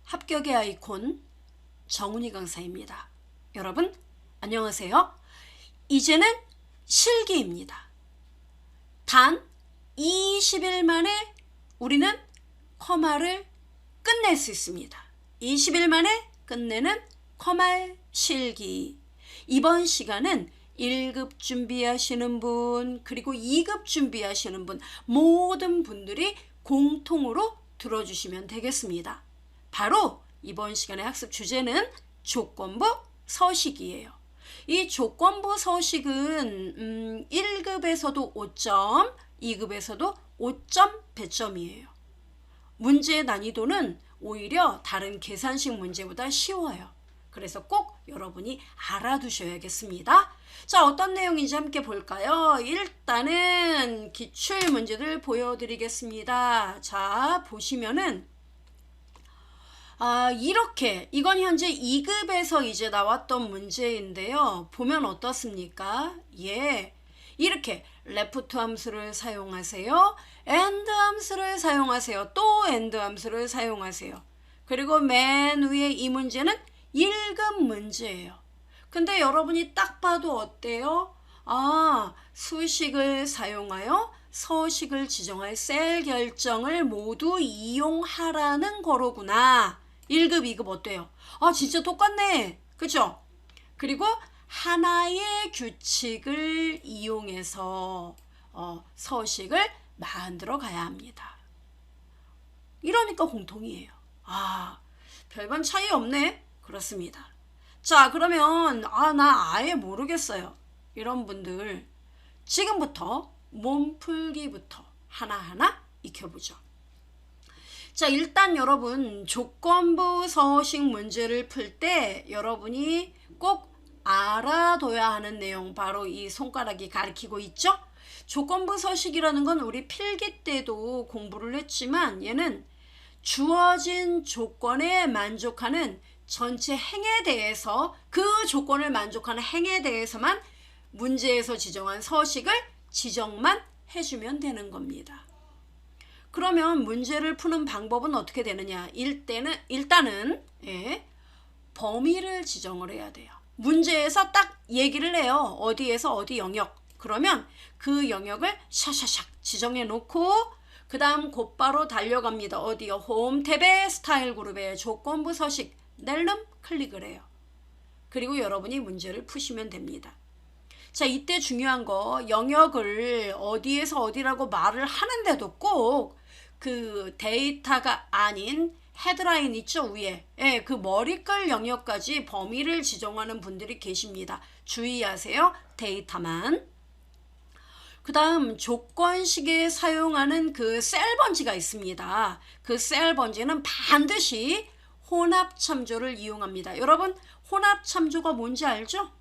합격의 아이콘 정은희 강사입니다. 여러분 안녕하세요. 이제는 실기입니다. 단 20일 만에 우리는 커말을 끝낼 수 있습니다. 20일 만에 끝내는 커말 실기. 이번 시간은 1급 준비하시는 분 그리고 2급 준비하시는 분 모든 분들이 공통으로 들어주시면 되겠습니다. 바로 이번 시간의 학습 주제는 조건부 서식이에요. 이 조건부 서식은 1급에서도 5점, 2급에서도 5점 배점이에요. 문제의 난이도는 오히려 다른 계산식 문제보다 쉬워요. 그래서 꼭 여러분이 알아두셔야겠습니다. 자, 어떤 내용인지 함께 볼까요? 일단은 기출 문제들 보여드리겠습니다. 자, 보시면은 이렇게 이건 현재 2급에서 이제 나왔던 문제인데요. 보면 어떻습니까? 예, 이렇게 left 함수를 사용하세요. and 함수를 사용하세요. 또 and 함수를 사용하세요. 그리고 맨 위에 이 문제는 1급 문제예요. 근데 여러분이 딱 봐도 어때요? 수식을 사용하여 서식을 지정할 셀 결정을 모두 이용하라는 거로구나. 1급, 2급 어때요? 진짜 똑같네. 그죠? 그리고 하나의 규칙을 이용해서 서식을 만들어 가야 합니다. 이러니까 공통이에요. 별반 차이 없네. 그렇습니다. 자, 그러면 나 아예 모르겠어요. 이런 분들 지금부터 몸풀기부터 하나하나 익혀보죠. 자, 일단 여러분 조건부 서식 문제를 풀 때 여러분이 꼭 알아둬야 하는 내용 바로 이 손가락이 가리키고 있죠. 조건부 서식이라는 건 우리 필기 때도 공부를 했지만 얘는 주어진 조건에 만족하는 전체 행에 대해서 그 조건을 만족하는 행에 대해서만 문제에서 지정한 서식을 지정만 해주면 되는 겁니다. 그러면 문제를 푸는 방법은 어떻게 되느냐? 일단은 범위를 지정을 해야 돼요. 문제에서 딱 얘기를 해요. 어디에서 어디 영역. 그러면 그 영역을 샤샤샥 지정해 놓고 그 다음 곧바로 달려갑니다. 어디요? 홈 탭에 스타일 그룹에 조건부 서식 낼름 클릭을 해요. 그리고 여러분이 문제를 푸시면 됩니다. 자, 이때 중요한 거 영역을 어디에서 어디라고 말을 하는데도 꼭 그 데이터가 아닌 헤드라인 있죠, 위에. 그 머리글 영역까지 범위를 지정하는 분들이 계십니다. 주의하세요. 데이터만. 그 다음 조건식에 사용하는 그 셀 번지가 있습니다. 그 셀 번지는 반드시 혼합 참조를 이용합니다. 여러분 혼합 참조가 뭔지 알죠?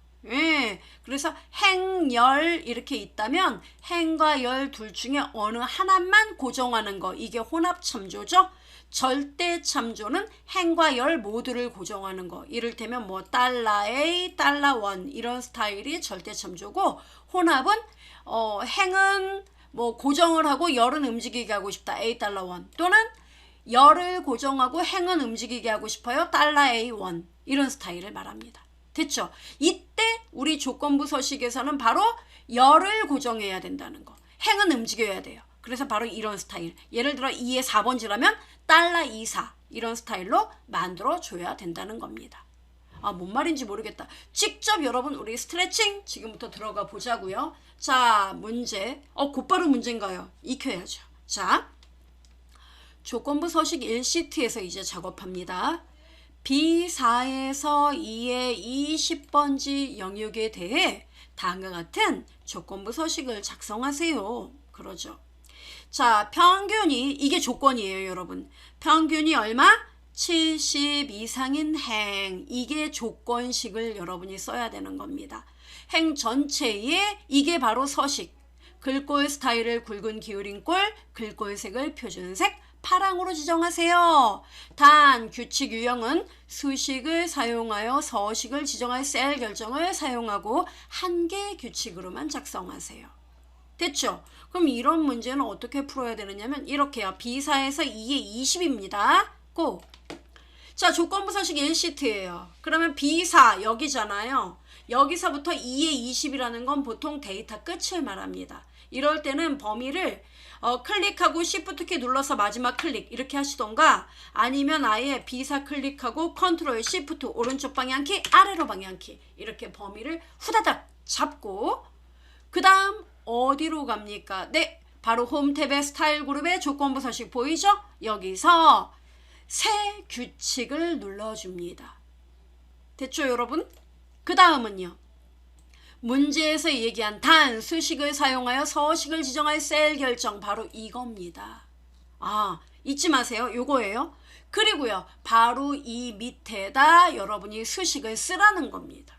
그래서 행, 열 이렇게 있다면 행과 열 둘 중에 어느 하나만 고정하는 거, 이게 혼합 참조죠. 절대 참조는 행과 열 모두를 고정하는 거, 이를테면 뭐 $A, $1 이런 스타일이 절대 참조고, 혼합은 행은 뭐 고정을 하고 열은 움직이게 하고 싶다, $A, $1 또는 열을 고정하고 행은 움직이게 하고 싶어요, $A1 이런 스타일을 말합니다. 됐죠? 이때 우리 조건부 서식에서는 바로 열을 고정해야 된다는 거. 행은 움직여야 돼요. 그래서 바로 이런 스타일. 예를 들어 2의 4번지라면 $24 이런 스타일로 만들어줘야 된다는 겁니다. 뭔 말인지 모르겠다. 직접 여러분 우리 스트레칭 지금부터 들어가 보자고요. 자, 문제. 곧바로 문제인가요? 익혀야죠. 자, 조건부 서식 1시트에서 이제 작업합니다. B4에서 2의 20번지 영역에 대해 다음과 같은 조건부 서식을 작성하세요. 그러죠. 자, 평균이, 이게 조건이에요, 여러분. 평균이 얼마? 70 이상인 행. 이게 조건식을 여러분이 써야 되는 겁니다. 행 전체에 이게 바로 서식. 글꼴 스타일을 굵은 기울인 꼴, 글꼴색을 표준색, 파랑으로 지정하세요. 단 규칙 유형은 수식을 사용하여 서식을 지정할 셀 결정을 사용하고 한 개 규칙으로만 작성하세요. 됐죠? 그럼 이런 문제는 어떻게 풀어야 되느냐면 이렇게요. B4에서 2의 20입니다. 고! 자, 조건부 서식 1시트예요. 그러면 B4 여기잖아요. 여기서부터 2의 20이라는 건 보통 데이터 끝을 말합니다. 이럴 때는 범위를 클릭하고 Shift 키 눌러서 마지막 클릭 이렇게 하시던가, 아니면 아예 B4 클릭하고 컨트롤 Shift 오른쪽 방향키 아래로 방향키 이렇게 범위를 후다닥 잡고 그 다음 어디로 갑니까? 네, 바로 홈 탭의 스타일 그룹의 조건부 서식 보이죠? 여기서 새 규칙을 눌러줍니다. 됐죠, 여러분? 그 다음은요. 문제에서 얘기한 단, 수식을 사용하여 서식을 지정할 셀 결정, 바로 이겁니다. 아, 잊지 마세요. 요거예요. 그리고요, 바로 이 밑에다 여러분이 수식을 쓰라는 겁니다.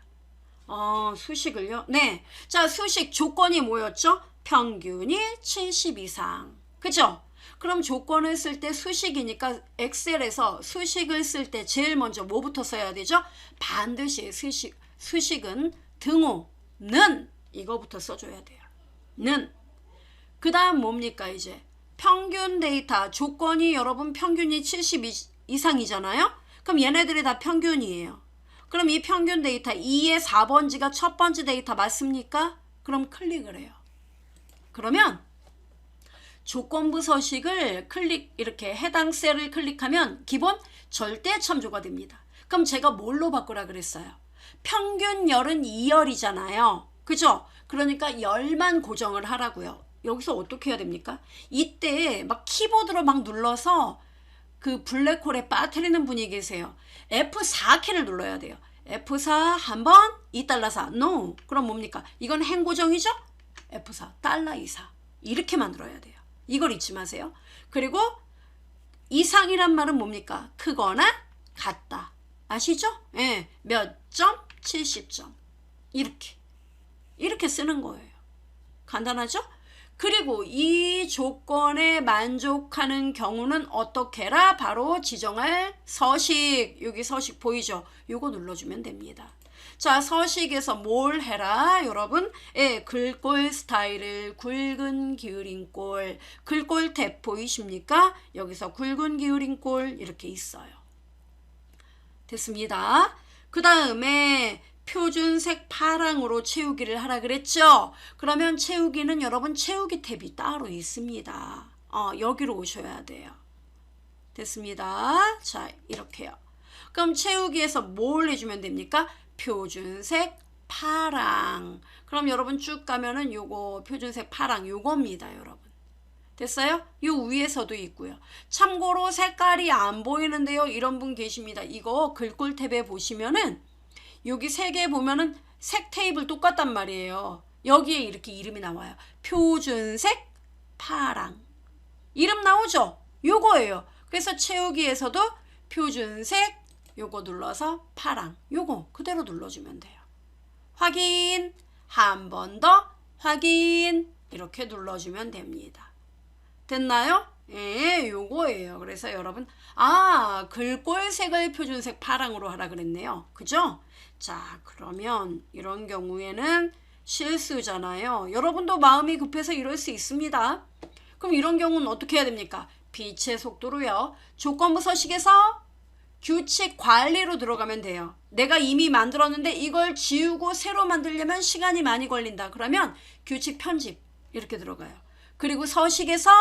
수식을요? 네. 자, 수식 조건이 뭐였죠? 평균이 70 이상. 그죠? 그럼 조건을 쓸 때 수식이니까 엑셀에서 수식을 쓸 때 제일 먼저 뭐부터 써야 되죠? 반드시 수식은 등호는 이거부터 써줘야 돼요. 는. 그 다음 뭡니까 이제? 평균 데이터 조건이 여러분 평균이 70 이상이잖아요? 그럼 얘네들이 다 평균이에요. 그럼 이 평균 데이터 2의 4번지가 첫 번째 데이터 맞습니까? 그럼 클릭을 해요. 그러면 조건부 서식을 이렇게 해당 셀을 클릭하면 기본 절대 참조가 됩니다. 그럼 제가 뭘로 바꾸라 그랬어요? 평균 열은 2열이잖아요. 그죠? 그러니까 열만 고정을 하라고요. 여기서 어떻게 해야 됩니까? 이때 막 키보드로 막 눌러서 그 블랙홀에 빠뜨리는 분이 계세요. F4키를 눌러야 돼요. F4 한번 2달러4 no. 그럼 뭡니까? 이건 행고정이죠? F4 $2 이렇게 만들어야 돼요. 이걸 잊지 마세요. 그리고 이상이란 말은 뭡니까? 크거나 같다. 아시죠? 예, 몇 점? 70점. 이렇게 쓰는 거예요. 간단하죠? 그리고 이 조건에 만족하는 경우는 어떻게 해라? 바로 지정할 서식. 여기 서식 보이죠? 요거 눌러주면 됩니다. 자, 서식에서 뭘 해라? 여러분, 글꼴 스타일을 굵은 기울인 꼴, 글꼴 탭 보이십니까? 여기서 굵은 기울인 꼴 이렇게 있어요. 됐습니다. 그 다음에 표준색 파랑으로 채우기를 하라 그랬죠? 그러면 채우기는 여러분 채우기 탭이 따로 있습니다. 여기로 오셔야 돼요. 됐습니다. 자, 이렇게요. 그럼 채우기에서 뭘 해주면 됩니까? 표준색 파랑. 그럼 여러분 쭉 가면은 요거 표준색 파랑 요겁니다, 여러분. 됐어요? 요 위에서도 있고요. 참고로 색깔이 안 보이는데요. 이런 분 계십니다. 이거 글꼴 탭에 보시면은 여기 세 개 보면은 색 테이블 똑같단 말이에요. 여기에 이렇게 이름이 나와요. 표준색 파랑. 이름 나오죠? 요거예요. 그래서 채우기에서도 표준색 요거 눌러서 파랑. 요거 그대로 눌러주면 돼요. 확인. 한 번 더 확인. 이렇게 눌러주면 됩니다. 됐나요? 예, 요거예요. 그래서 여러분, 글꼴색을 표준색 파랑으로 하라 그랬네요. 그죠? 자, 그러면 이런 경우에는 실수잖아요. 여러분도 마음이 급해서 이럴 수 있습니다. 그럼 이런 경우는 어떻게 해야 됩니까? 빛의 속도로요. 조건부 서식에서 규칙 관리로 들어가면 돼요. 내가 이미 만들었는데 이걸 지우고 새로 만들려면 시간이 많이 걸린다. 그러면 규칙 편집 이렇게 들어가요. 그리고 서식에서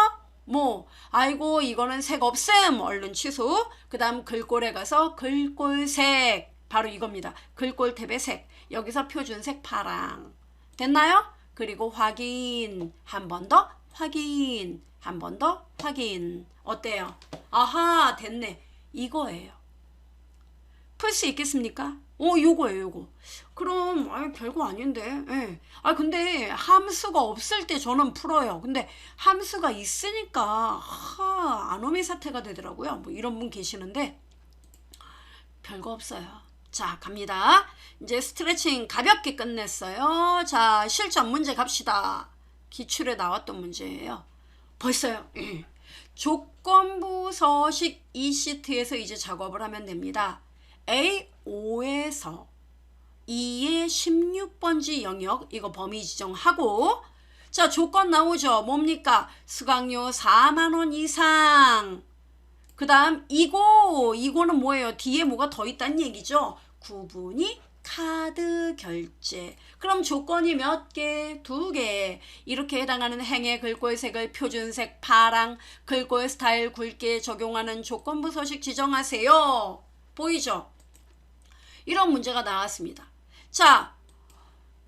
아이고 이거는 색 없음 얼른 취소. 그 다음 글꼴에 가서 글꼴색 바로 이겁니다. 글꼴 탭의 색. 여기서 표준색 파랑. 됐나요? 그리고 확인. 한 번 더 확인. 한 번 더 확인. 어때요? 아하, 됐네. 이거예요. 풀 수 있겠습니까? 요거예요, 요거. 그럼 별거 아닌데. 예. 근데 함수가 없을 때 저는 풀어요. 근데 함수가 있으니까 아노미 사태가 되더라고요. 이런 분 계시는데 별거 없어요. 자, 갑니다. 이제 스트레칭 가볍게 끝냈어요. 자, 실전 문제 갑시다. 기출에 나왔던 문제예요. 벌써요. 조건부 서식 2시트에서 이제 작업을 하면 됩니다. A5에서 2의 16번지 영역 이거 범위 지정하고, 자, 조건 나오죠. 뭡니까? 수강료 4만원 이상. 그 다음 이거는 뭐예요? 뒤에 뭐가 더 있다는 얘기죠. 구분이 카드 결제. 그럼 조건이 몇 개? 2개. 이렇게 해당하는 행의 글꼴 색을 표준색 파랑, 글꼴 스타일 굵게 적용하는 조건부 서식 지정하세요. 보이죠? 이런 문제가 나왔습니다. 자,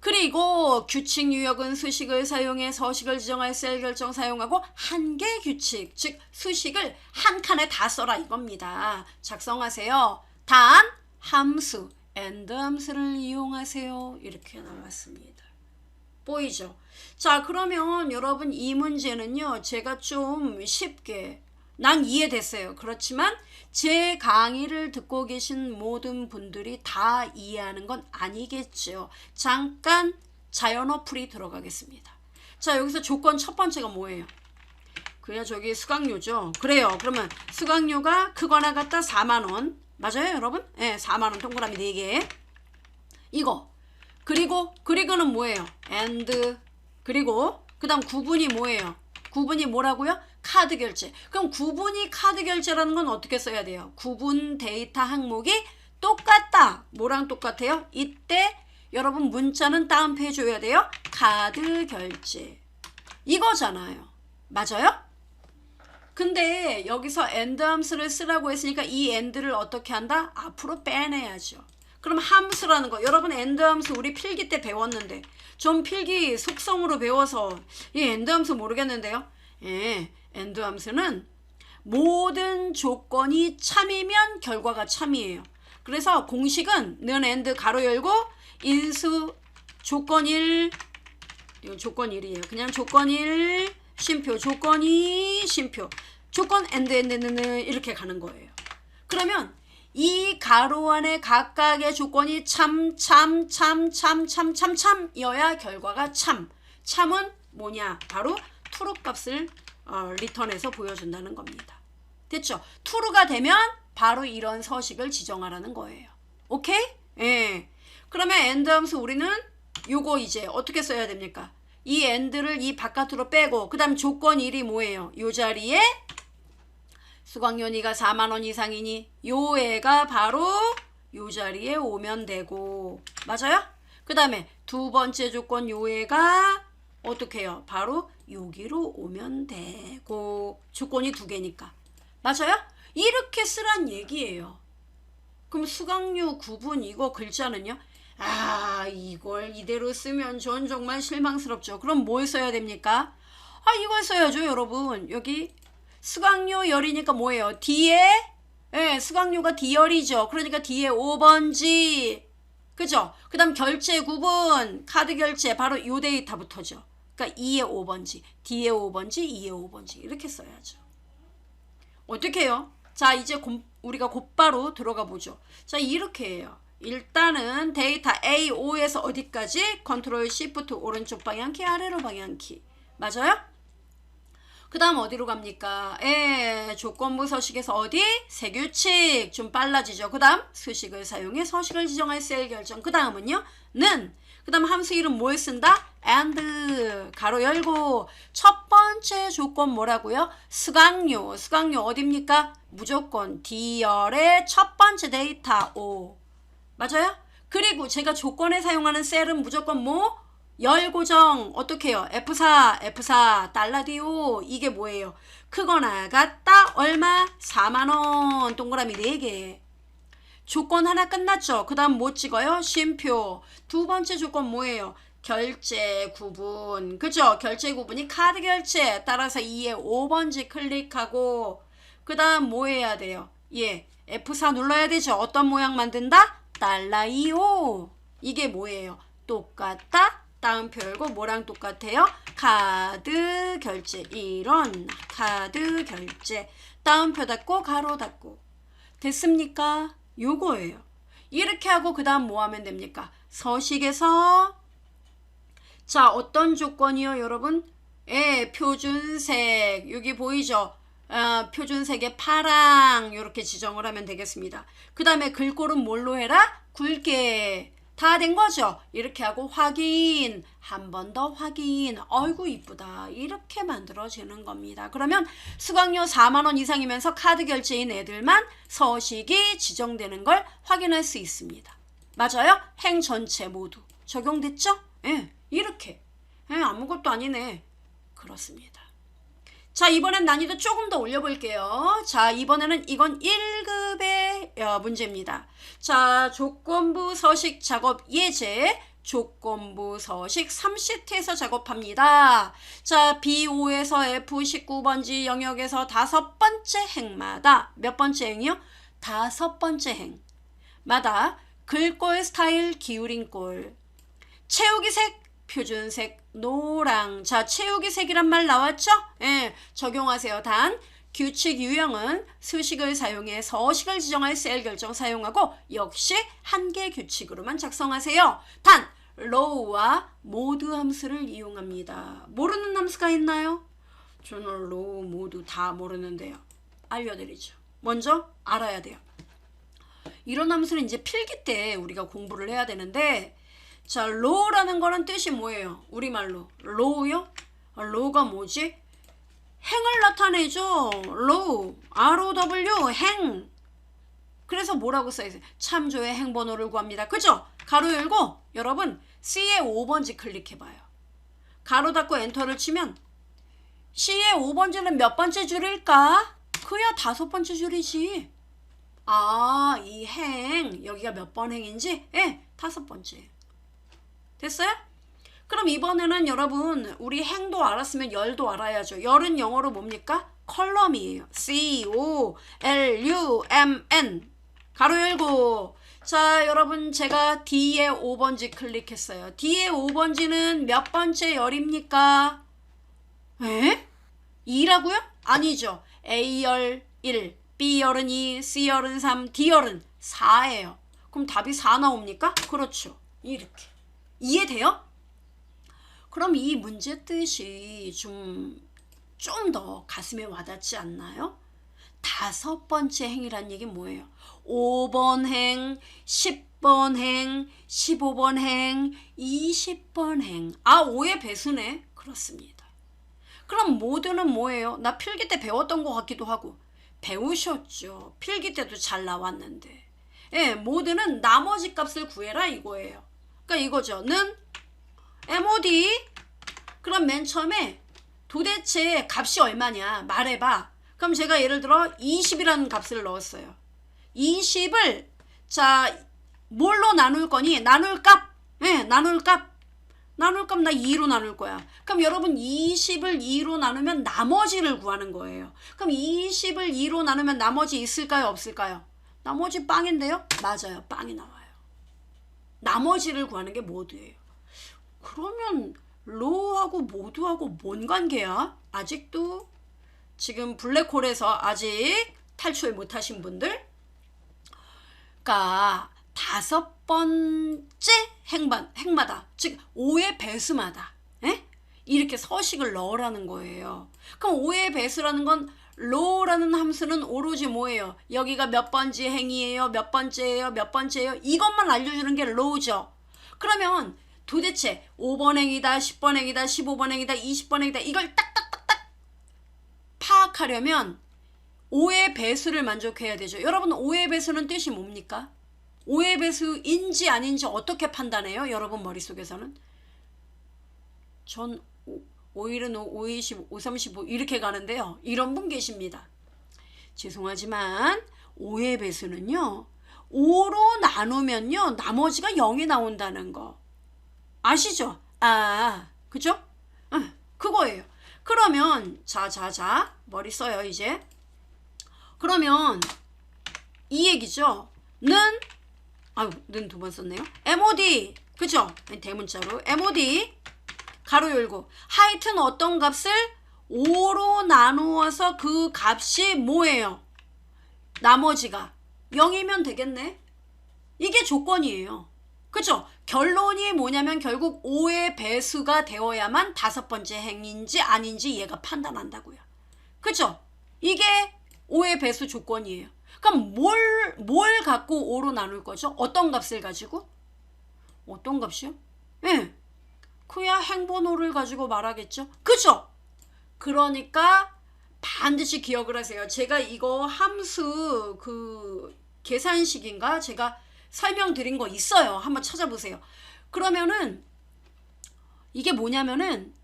그리고 규칙 유형은 수식을 사용해 서식을 지정할 셀 결정 사용하고 한계 규칙, 즉 수식을 한 칸에 다 써라 이겁니다. 작성하세요. 단 함수 and 함수를 이용하세요. 이렇게 나왔습니다. 보이죠? 자, 그러면 여러분 이 문제는요, 제가 좀 쉽게 난 이해됐어요. 그렇지만 제 강의를 듣고 계신 모든 분들이 다 이해하는 건 아니겠죠. 잠깐 자연어 풀이 들어가겠습니다. 자, 여기서 조건 첫 번째가 뭐예요? 그냥 저기 수강료죠. 그래요. 그러면 수강료가 크거나 같다 4만원. 맞아요, 여러분? 네, 4만원 동그라미 4개. 이거. 그리고는 뭐예요? and. 그리고 그 다음 구분이 뭐예요? 구분이 뭐라고요? 카드 결제. 그럼 구분이 카드 결제라는 건 어떻게 써야 돼요? 구분 데이터 항목이 똑같다. 뭐랑 똑같아요? 이때 여러분 문자는 다운표 해줘야 돼요. 카드 결제. 이거잖아요. 맞아요? 근데 여기서 and 함수를 쓰라고 했으니까 이 and를 어떻게 한다? 앞으로 빼내야죠. 그럼 함수라는 거, 여러분 and 함수 우리 필기 때 배웠는데 좀 필기 속성으로 배워서 이 and 함수 모르겠는데요. 예, and 함수는 모든 조건이 참이면 결과가 참이에요. 그래서 공식은 는 and 가로 열고 인수 조건 1, 이건 조건 1이에요. 그냥 조건 1 쉼표, 조건 2 쉼표, 조건 and 이렇게 가는 거예요. 그러면 이 가로 안에 각각의 조건이 참이어야 결과가 참. 참은 뭐냐? 바로 true 값을 리턴해서 보여준다는 겁니다. 됐죠? true가 되면 바로 이런 서식을 지정하라는 거예요. 오케이? 예. 그러면 and 함수 우리는 요거 이제 어떻게 써야 됩니까? 이 and를 이 바깥으로 빼고 그 다음 조건 1이 뭐예요? 요 자리에 수강료 네가 4만원 이상이니 요 애가 바로 요 자리에 오면 되고 맞아요? 그 다음에 두 번째 조건 요 애가 어떻게 해요? 바로 여기로 오면 되고 조건이 2개니까 맞아요? 이렇게 쓰란 얘기예요. 그럼 수강료 구분 이거 글자는요? 아, 이걸 이대로 쓰면 전 정말 실망스럽죠. 그럼 뭘 써야 됩니까? 아, 이걸 써야죠, 여러분. 여기 수강료 열이니까 뭐예요? 뒤에 수강료가 D열이죠. 그러니까 뒤에 5번지. 그죠? 그 다음 결제 구분, 카드 결제 바로 요 데이터부터죠. 그러니까 2의 5번지, D의 5번지, 2의 5번지 이렇게 써야죠. 어떻게 해요? 자, 이제 우리가 곧바로 들어가 보죠. 자, 이렇게 해요. 일단은 데이터 A5에서 어디까지? 컨트롤 시프트 오른쪽 방향키 아래로 방향키. 맞아요? 그 다음 어디로 갑니까? 조건부 서식에서 어디? 세규칙. 좀 빨라지죠. 그 다음 수식을 사용해 서식을 지정할 셀 결정. 그 다음은요? 는. 그 다음 함수 이름 뭘 쓴다? and 가로 열고 첫 번째 조건 뭐라고요? 수강료 어딥니까? 무조건 D열의 첫 번째 데이터 O. 맞아요? 그리고 제가 조건에 사용하는 셀은 무조건 뭐? 열 고정 어떻게 해요? F4 달러디오 이게 뭐예요? 크거나 같다 얼마? 4만원 동그라미 4개. 조건 하나 끝났죠? 그 다음 뭐 찍어요? 쉼표. 두 번째 조건 뭐예요? 결제 구분. 그죠? 결제 구분이 카드 결제. 따라서 2의 5번지 클릭하고 그 다음 뭐 해야 돼요? F4 눌러야 되죠? 어떤 모양 만든다? 달러2오. 이게 뭐예요? 똑같다. 다음표 열고 뭐랑 똑같아요? 카드 결제. 이런 카드 결제. 다음표 닫고 가로 닫고. 됐습니까? 요거예요. 이렇게 하고 그 다음 뭐 하면 됩니까? 서식에서 자 어떤 조건이요 여러분? 표준색 여기 보이죠? 표준색의 파랑 이렇게 지정을 하면 되겠습니다. 그 다음에 글꼴은 뭘로 해라? 굵게. 다 된 거죠. 이렇게 하고 확인, 한 번 더 확인. 어이구 이쁘다. 이렇게 만들어지는 겁니다. 그러면 수강료 4만 원 이상이면서 카드 결제인 애들만 서식이 지정되는 걸 확인할 수 있습니다. 맞아요? 행 전체 모두 적용됐죠? 예, 이렇게. 예, 아무것도 아니네. 그렇습니다. 자, 이번엔 난이도 조금 더 올려볼게요. 자, 이번에는 이건 1급의 문제입니다. 자, 조건부 서식 작업 예제, 조건부 서식 3시트에서 작업합니다. 자, B5에서 F19번지 영역에서 5번째 행마다 몇 번째 행이요? 5번째 행마다 글꼴 스타일 기울인 꼴, 채우기 색 표준색 노랑. 자, 채우기 색이란 말 나왔죠? 예, 적용하세요. 단 규칙 유형은 수식을 사용해 서식을 지정할 셀 결정 사용하고 역시 한계 규칙으로만 작성하세요. 단 low와 mode 함수를 이용합니다. 모르는 함수가 있나요? 저는 low, mode 다 모르는데요. 알려드리죠. 먼저 알아야 돼요. 이런 함수는 이제 필기 때 우리가 공부를 해야 되는데, 자, low라는 거는 뜻이 뭐예요? 우리말로 low요? low가 뭐지? 행을 나타내죠. low, ROW, 행. 그래서 뭐라고 써있어요? 참조의 행번호를 구합니다. 그죠? 가로 열고 여러분 C의 5번지 클릭해봐요. 가로 닫고 엔터를 치면 C의 5번지는 몇 번째 줄일까? 그야 5번째 줄이지. 아, 이 행, 여기가 몇 번 행인지? 예, 5번째. 됐어요? 그럼 이번에는 여러분 우리 행도 알았으면 열도 알아야죠. 열은 영어로 뭡니까? 컬럼이에요. COLUMN. 가로 열고. 자, 여러분 제가 D의 5번지 클릭했어요. D의 5번지는 몇 번째 열입니까? 에? 2라고요? 아니죠. A열 1, B열은 2, C열은 3, D열은 4예요. 그럼 답이 4 나옵니까? 그렇죠. 이렇게. 이해돼요? 그럼 이 문제 뜻이 좀 더 가슴에 와닿지 않나요? 5번째 행이란 얘기 뭐예요? 5번 행, 10번 행, 15번 행, 20번 행. 아, 5의 배수네. 그렇습니다. 그럼 모드는 뭐예요? 나 필기 때 배웠던 것 같기도 하고. 배우셨죠. 필기 때도 잘 나왔는데. 예, 모드는 나머지 값을 구해라 이거예요. 그러니까 이거죠. 는 MOD. 그럼 맨 처음에 도대체 값이 얼마냐 말해봐. 그럼 제가 예를 들어 20이라는 값을 넣었어요. 20을 자 뭘로 나눌 거니? 나눌 값. 예, 나눌 값. 나눌 값 나 2로 나눌 거야. 그럼 여러분 20을 2로 나누면 나머지를 구하는 거예요. 그럼 20을 2로 나누면 나머지 있을까요? 없을까요? 나머지 빵인데요? 맞아요. 빵이 나와요. 나머지를 구하는 게 모드예요. 그러면 로우하고 모드하고 뭔 관계야? 아직도 지금 블랙홀에서 아직 탈출 못하신 분들? 그러니까 5번째 행마다, 즉 5의 배수마다 이렇게 서식을 넣으라는 거예요. 그럼 5의 배수라는 건 low라는 함수는 오로지 뭐예요? 여기가 몇 번째 행이에요? 몇 번째예요? 몇 번째예요? 이것만 알려주는 게 low죠. 그러면 도대체 5번 행이다, 10번 행이다, 15번 행이다, 20번 행이다 이걸 딱딱딱딱 파악하려면 5의 배수를 만족해야 되죠. 여러분 5의 배수는 뜻이 뭡니까? 5의 배수인지 아닌지 어떻게 판단해요? 여러분 머릿속에서는? 전 5일은 5, 20, 5, 35 이렇게 가는데요. 이런 분 계십니다. 죄송하지만 5의 배수는요. 5로 나누면요. 나머지가 0이 나온다는 거. 아시죠? 아, 그죠? 그거예요. 그러면 자 머리 써요 이제. 그러면 이 얘기죠. 는 두 번 썼네요. MOD 그죠? 대문자로 MOD 가로 열고 하여튼 어떤 값을 5로 나누어서 그 값이 뭐예요? 나머지가 0이면 되겠네. 이게 조건이에요. 그죠? 결론이 뭐냐면 결국 5의 배수가 되어야만 5번째 행인지 아닌지 얘가 판단한다고요. 그죠? 이게 5의 배수 조건이에요. 그럼 뭘 갖고 5로 나눌 거죠? 어떤 값을 가지고? 어떤 값이요? 예. 그야 행번호를 가지고 말하겠죠. 그죠? 그러니까 반드시 기억을 하세요. 제가 이거 함수 계산식인가 제가 설명드린 거 있어요. 한번 찾아보세요. 그러면은 이게 뭐냐면은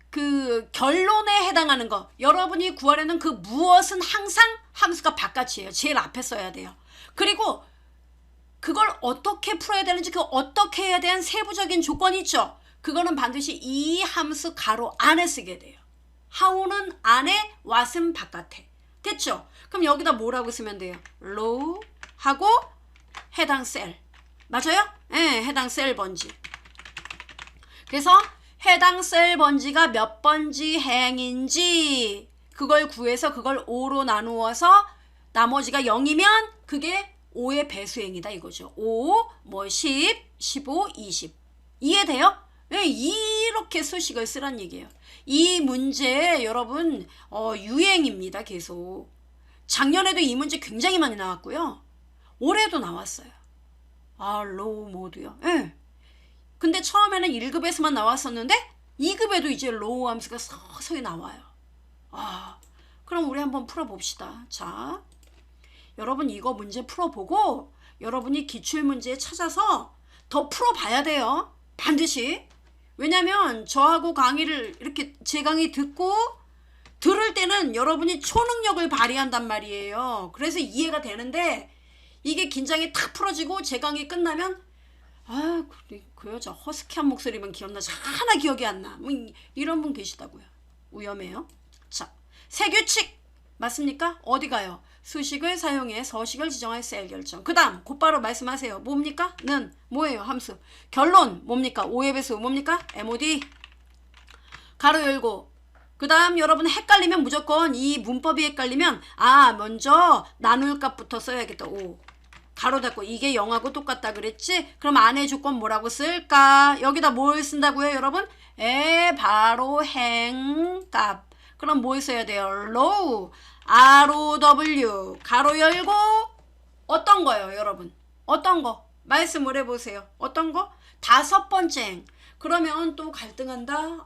그 결론에 해당하는 거, 여러분이 구하려는 그 무엇은 항상 함수가 바깥이에요. 제일 앞에 써야 돼요. 그리고 그걸 어떻게 풀어야 되는지, 그 어떻게 해야 대한 세부적인 조건이 있죠. 그거는 반드시 이 함수 가로 안에 쓰게 돼요. how는 안에, what은 바깥에. 됐죠? 그럼 여기다 뭐라고 쓰면 돼요? row 하고 해당 셀. 맞아요? 네, 해당 셀 번지. 그래서 해당 셀 번지가 몇 번지 행인지 그걸 구해서 그걸 5로 나누어서 나머지가 0이면 그게 5의 배수행이다 이거죠. 5, 10, 15, 20. 이해돼요? 네, 이렇게 수식을 쓰란 얘기예요. 이 문제 여러분 유행입니다. 계속. 작년에도 이 문제 굉장히 많이 나왔고요. 올해도 나왔어요. 로우 모드요. 네. 근데 처음에는 1급에서만 나왔었는데 2급에도 이제 로우 함수가 서서히 나와요. 그럼 우리 한번 풀어봅시다. 자, 여러분 이거 문제 풀어보고 여러분이 기출문제 찾아서 더 풀어봐야 돼요. 반드시. 왜냐면 저하고 강의를 이렇게 제 강의 듣고 들을 때는 여러분이 초능력을 발휘한단 말이에요. 그래서 이해가 되는데 이게 긴장이 탁 풀어지고 제 강의 끝나면 그 여자 허스키한 목소리만 기억나지 하나 기억이 안 나. 이런 분 계시다고요. 위험해요. 자, 세규칙 맞습니까? 어디 가요? 수식을 사용해 서식을 지정할 셀 결정. 그 다음 곧바로 말씀하세요. 뭡니까? 는 뭐예요? 함수. 결론 뭡니까? 5의 배수 뭡니까? MOD 가로 열고. 그 다음 여러분 헷갈리면 무조건 이 문법이 헷갈리면 먼저 나눌 값부터 써야겠다. 5 가로 닫고. 이게 0하고 똑같다 그랬지? 그럼 안에 조건 뭐라고 쓸까? 여기다 뭘 쓴다고요 여러분? 바로 행값. 그럼 뭘 써야 돼요? row ROW 가로 열고. 어떤 거요 여러분? 어떤 거? 말씀을 해보세요. 어떤 거? 5번째 행. 그러면 또 갈등한다.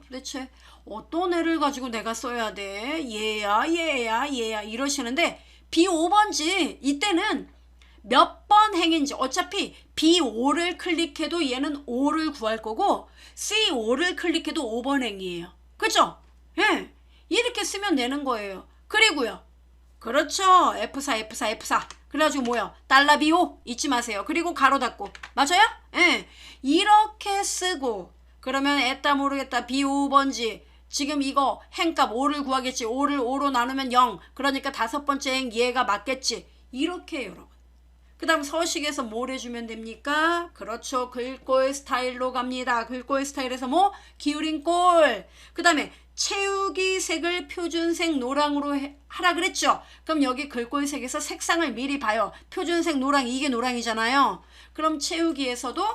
도대체 어떤 애를 가지고 내가 써야 돼? 얘야 이러시는데 B5번지. 이때는 몇 번 행인지. 어차피 B5를 클릭해도 얘는 5를 구할 거고 C5를 클릭해도 5번 행이에요. 그죠? 예. 이렇게 쓰면 되는 거예요. 그리고요. 그렇죠. F4 그래가지고 뭐요? $B5 잊지 마세요. 그리고 가로 닫고. 맞아요? 예. 이렇게 쓰고. 그러면 에따 모르겠다. B5번지. 지금 이거 행값 5를 구하겠지. 5를 5로 나누면 0. 그러니까 5번째 행 얘가 맞겠지. 이렇게 여러분. 그 다음 서식에서 뭘 해주면 됩니까? 그렇죠. 글꼴 스타일로 갑니다. 글꼴 스타일에서 뭐? 기울인 꼴. 그 다음에 채우기 색을 표준색 노랑으로 하라 그랬죠. 그럼 여기 글꼴색에서 색상을 미리 봐요. 표준색 노랑, 이게 노랑이잖아요. 그럼 채우기에서도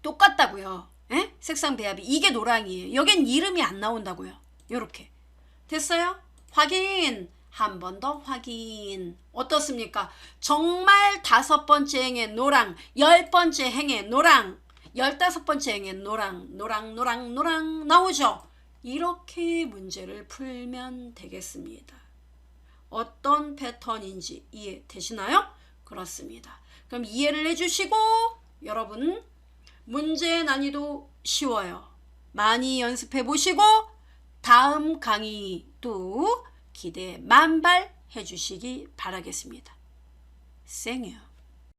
똑같다고요. 에? 색상 배합이 이게 노랑이에요. 여긴 이름이 안 나온다고요. 요렇게 됐어요? 확인. 한 번 더 확인. 어떻습니까? 정말 5번째 행의 노랑, 10번째 행의 노랑, 15번째 행의 노랑 나오죠? 이렇게 문제를 풀면 되겠습니다. 어떤 패턴인지 이해되시나요? 그렇습니다. 그럼 이해를 해주시고 여러분 문제 난이도 쉬워요. 많이 연습해 보시고 다음 강의도 기대 만발 해주시기 바라겠습니다. 생유.